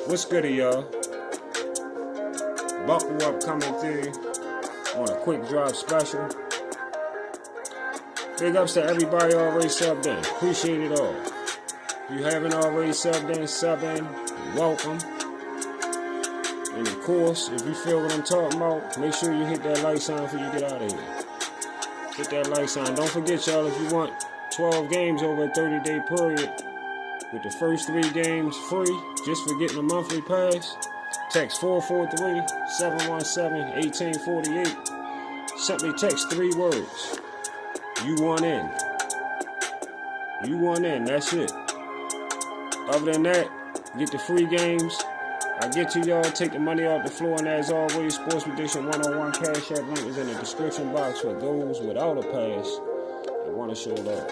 What's good, y'all? Buckle up coming through on a quick drop special. Big ups to everybody already subbed in. Appreciate it all. If you haven't already subbed in, sub in. Welcome. And of course, if you feel what I'm talking about, make sure you hit that like sign before you get out of here. Hit that like sign. Don't forget, y'all, if you want 12 games over a 30-day period, with the first 3 games free, just for getting a monthly pass, text 443-717-1848. Simply text 3 words. You want in. You want in. That's it. Other than that, get the free games. I get to y'all, take the money off the floor, and as always, Sports Prediction 101 Cash App link is in the description box for those without a pass and want to show love.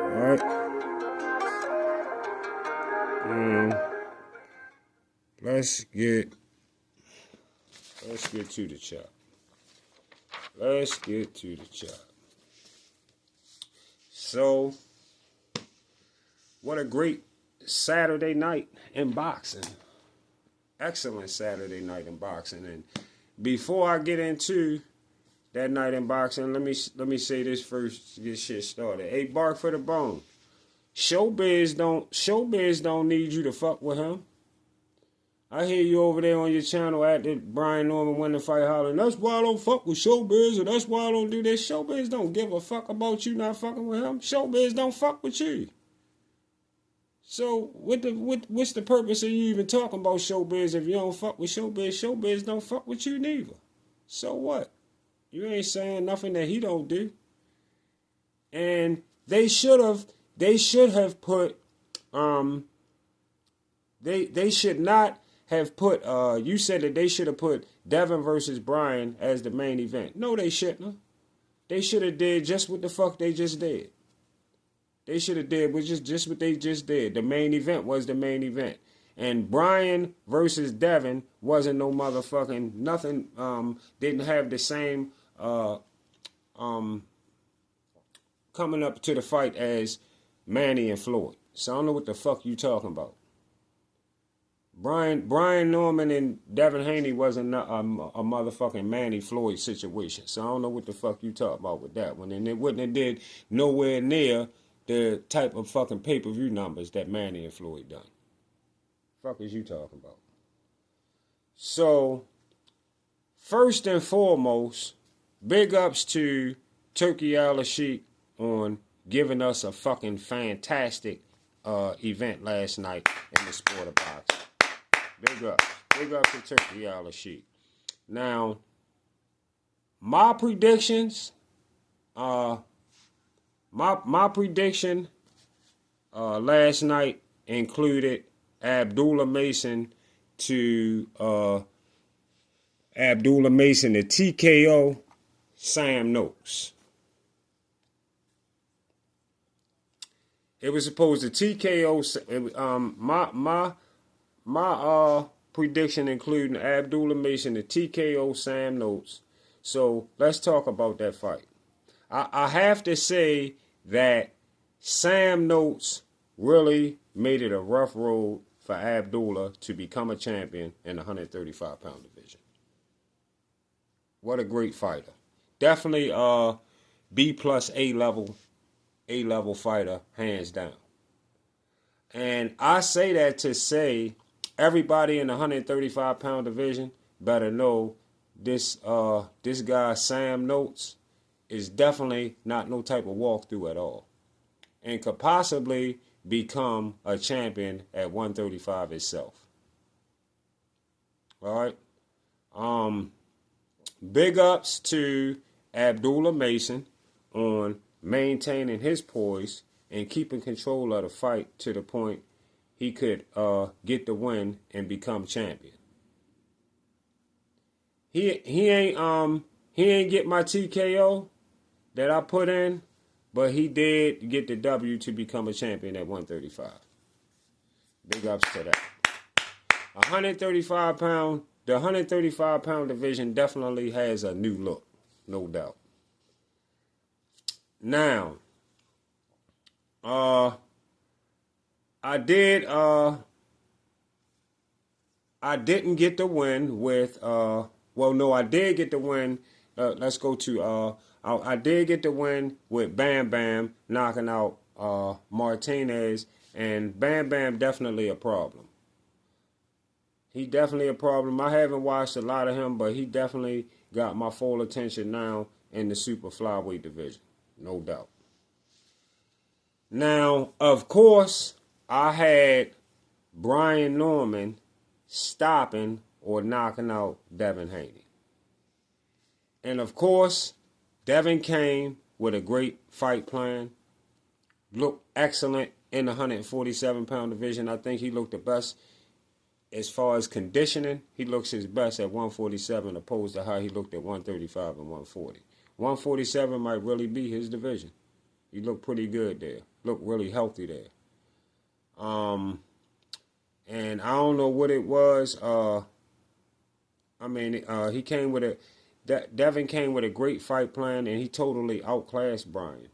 Alright. Let's get to the chop. Let's get to the chop. So, what a great Saturday night in boxing. Excellent Saturday night in boxing. And before I get into that night in boxing, let me say this first to get shit started. Hey, Bark for the Bone. Showbiz don't need you to fuck with him. I hear you over there on your channel after Brian Norman won the fight hollering, that's why I don't fuck with Showbiz, or that's why I don't do this. Showbiz don't give a fuck about you not fucking with him. Showbiz don't fuck with you. So what's the purpose of you even talking about Showbiz if you don't fuck with Showbiz? Showbiz don't fuck with you neither. So what? You ain't saying nothing that he don't do. And they should have put they should not have put you said that they should have put Devin versus Brian as the main event. No, they shouldn't. They should have did just what the fuck they just did. They should have did was just what they just did. The main event was the main event. And Brian versus Devin wasn't no motherfucking nothing, didn't have the same coming up to the fight as Manny and Floyd. So I don't know what the fuck you talking about. Brian Norman and Devin Haney wasn't a motherfucking Manny Floyd situation. So I don't know what the fuck you talking about with that one. And it wouldn't have did nowhere near the type of fucking pay-per-view numbers that Manny and Floyd done. Fuck is you talking about? So, first and foremost, big ups to Turkey Al-Sheikh on giving us a fucking fantastic event last night in the sport of boxing. Big ups to Turkey Al-Sheikh. Now, my predictions, my prediction last night included Abdullah Mason to TKO Sam Noakes. It was supposed to TKO. My prediction including Abdullah Mason to TKO Sam Noakes. So let's talk about that fight. I have to say that Sam Noakes really made it a rough road for Abdullah to become a champion in the 135-pound division. What a great fighter. Definitely B plus A level fighter, hands down. And I say that to say everybody in the 135-pound division better know this guy Sam Noakes is definitely not no type of walkthrough at all, and could possibly become a champion at 135 itself. All right. Big ups to Abdullah Mason on maintaining his poise and keeping control of the fight to the point he could get the win and become champion. He ain't get my TKO that I put in, but he did get the W to become a champion at 135. Big ups to that. The 135-pound division definitely has a new look, no doubt. Now, I did I didn't get the win with well, no, I did get the win. Let's go to I did get the win with Bam Bam knocking out Martinez, and Bam Bam definitely a problem. He definitely a problem. I haven't watched a lot of him, but he definitely got my full attention now in the super flyweight division, no doubt. Now, of course, I had Brian Norman stopping or knocking out Devin Haney. And of course, Devin came with a great fight plan. Looked excellent in the 147-pound division. I think he looked the best as far as conditioning. He looks his best at 147 opposed to how he looked at 135 and 140. 147 might really be his division. He looked pretty good there. Looked really healthy there. And I don't know what it was. He came with a Devin came with a great fight plan, and he totally outclassed Brian,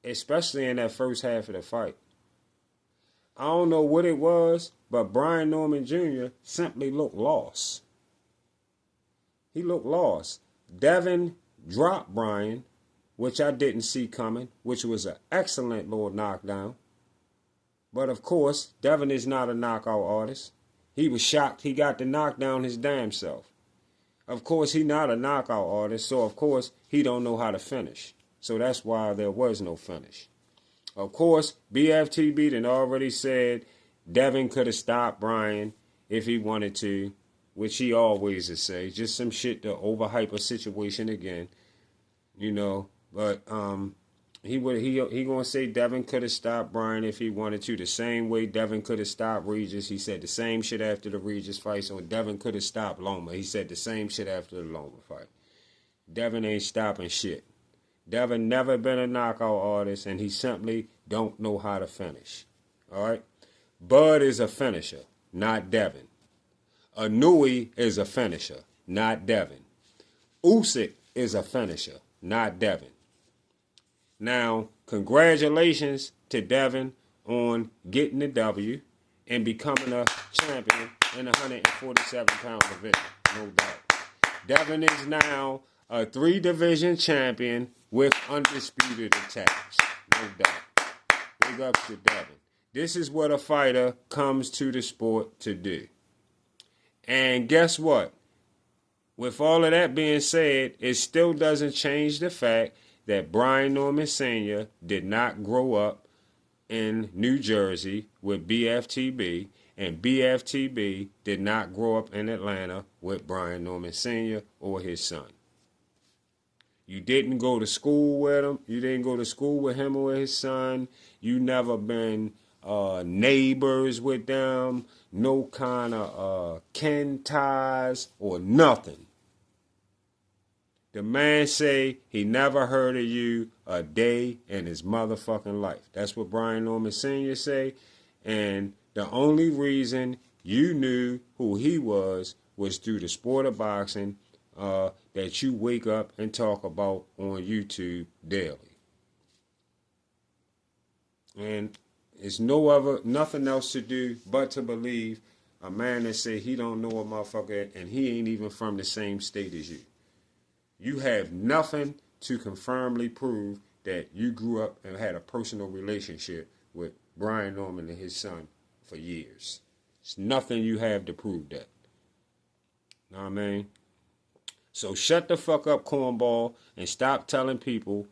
especially in that first half of the fight. I don't know what it was, but Brian Norman Jr. simply looked lost. He looked lost. Devin dropped Brian, which I didn't see coming, which was an excellent little knockdown. But of course, Devin is not a knockout artist. He was shocked he got the knockdown his damn self. Of course, he not a knockout artist, so of course, he don't know how to finish. So that's why there was no finish. Of course, BFTB done already said Devin could have stopped Brian if he wanted to, which he always would say. Just some shit to overhype a situation again, you know. But he gonna say Devin could have stopped Brian if he wanted to. The same way Devin could have stopped Regis. He said the same shit after the Regis fight. So Devin could have stopped Loma. He said the same shit after the Loma fight. Devin ain't stopping shit. Devin never been a knockout artist, and he simply don't know how to finish. All right? Bud is a finisher, not Devin. Anui is a finisher, not Devin. Usyk is a finisher, not Devin. Now, congratulations to Devin on getting the W and becoming a champion in the 147-pound division, no doubt. Devin is now a 3-division champion with undisputed attacks, no doubt. Big ups to Devin. This is what a fighter comes to the sport to do. And guess what? With all of that being said, it still doesn't change the fact that Brian Norman Sr. did not grow up in New Jersey with BFTB, and BFTB did not grow up in Atlanta with Brian Norman Sr. or his son. You didn't go to school with him. You didn't go to school with him or his son. You never been neighbors with them. No kind of kin ties or nothing. The man say he never heard of you a day in his motherfucking life. That's what Brian Norman Sr. say. And the only reason you knew who he was through the sport of boxing that you wake up and talk about on YouTube daily. And it's nothing else to do but to believe a man that say he don't know a motherfucker and he ain't even from the same state as you. You have nothing to confirmly prove that you grew up and had a personal relationship with Brian Norman and his son for years. It's nothing you have to prove that. Know what I mean? So shut the fuck up, cornball, and stop telling people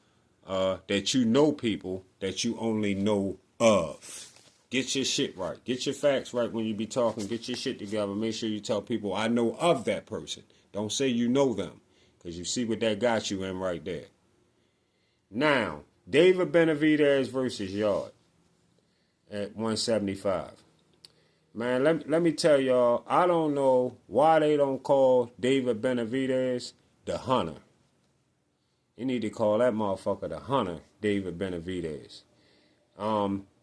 that you know people that you only know of. Get your shit right. Get your facts right when you be talking. Get your shit together. Make sure you tell people, I know of that person. Don't say you know them, because you see what that got you in right there. Now, David Benavidez versus Yard at 175. Man, let me tell y'all, I don't know why they don't call David Benavidez the Hunter. You need to call that motherfucker the Hunter, David Benavidez.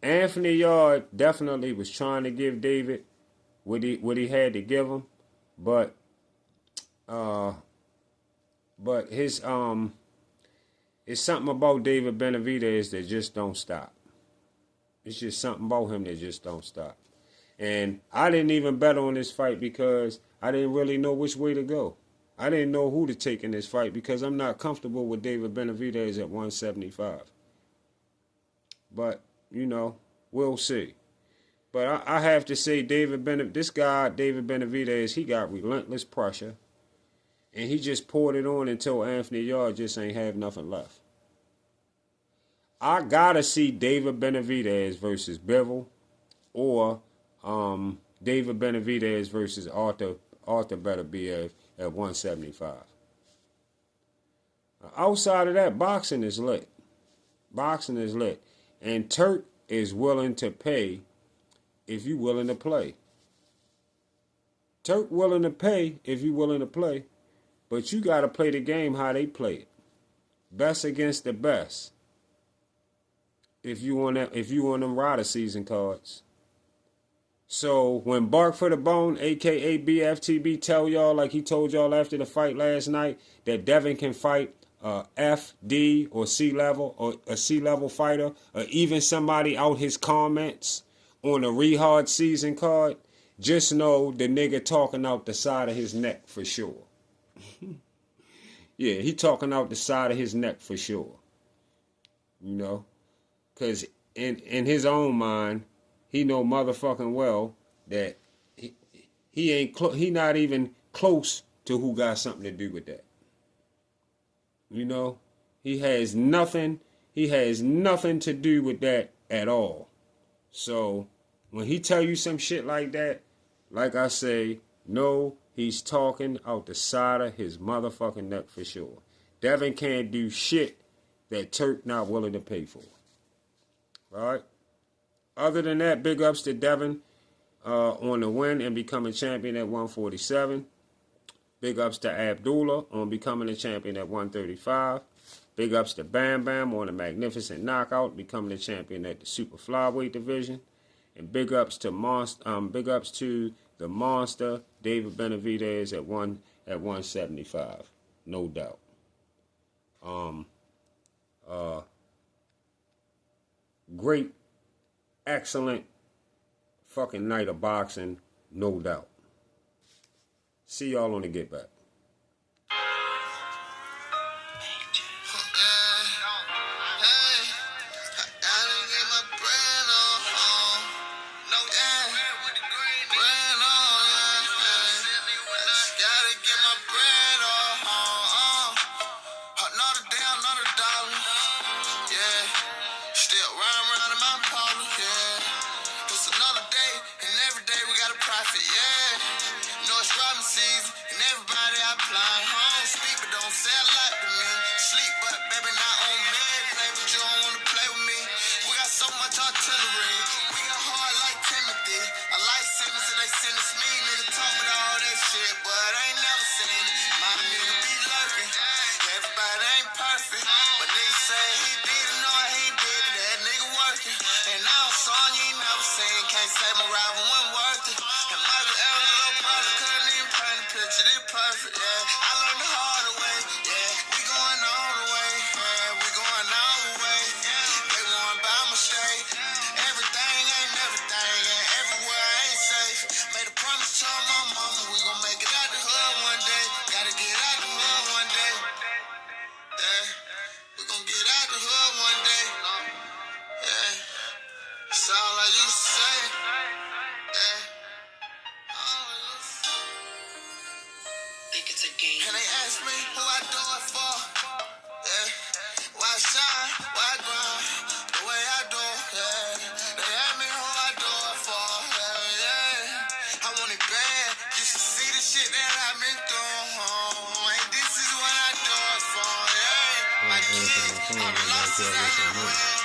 Anthony Yard definitely was trying to give David what he had to give him, but his it's something about David Benavidez that just don't stop. It's just something about him that just don't stop. And I didn't even bet on this fight because I didn't really know which way to go. I didn't know who to take in this fight because I'm not comfortable with David Benavidez at 175. But, you know, we'll see. But I have to say, David Benavidez, he got relentless pressure. And he just poured it on until Anthony Yarde just ain't have nothing left. I gotta see David Benavidez versus Bivol or David Benavidez versus Arthur Beterbiev at 175. Outside of that, boxing is lit. Boxing is lit. And Turk is willing to pay if you're willing to play. Turk willing to pay if you're willing to play. But you got to play the game how they play it. Best against the best. If you want them rider season cards. So when Bark for the Bone, a.k.a. BFTB, tell y'all like he told y'all after the fight last night that Devin can fight F, D, or C level, or a C level fighter, or even somebody out his comments on a rehard season card, just know the nigga talking out the side of his neck for sure. Yeah, he talking out the side of his neck for sure. You know? Because in his own mind, he know motherfucking well that he not even close to who got something to do with that. You know? He has nothing to do with that at all. So, when he tell you some shit like that, like I say, no, he's talking out the side of his motherfucking neck for sure. Devin can't do shit that Turk not willing to pay for. Alright? Other than that, big ups to Devin on the win and becoming champion at 147. Big ups to Abdullah on becoming a champion at 135. Big ups to Bam Bam on a magnificent knockout, becoming a champion at the super flyweight division. And big ups to the monster David Benavidez at 175, no doubt. Great, excellent fucking night of boxing, no doubt. See y'all on the Get Back. This is what I do it for. Yeah.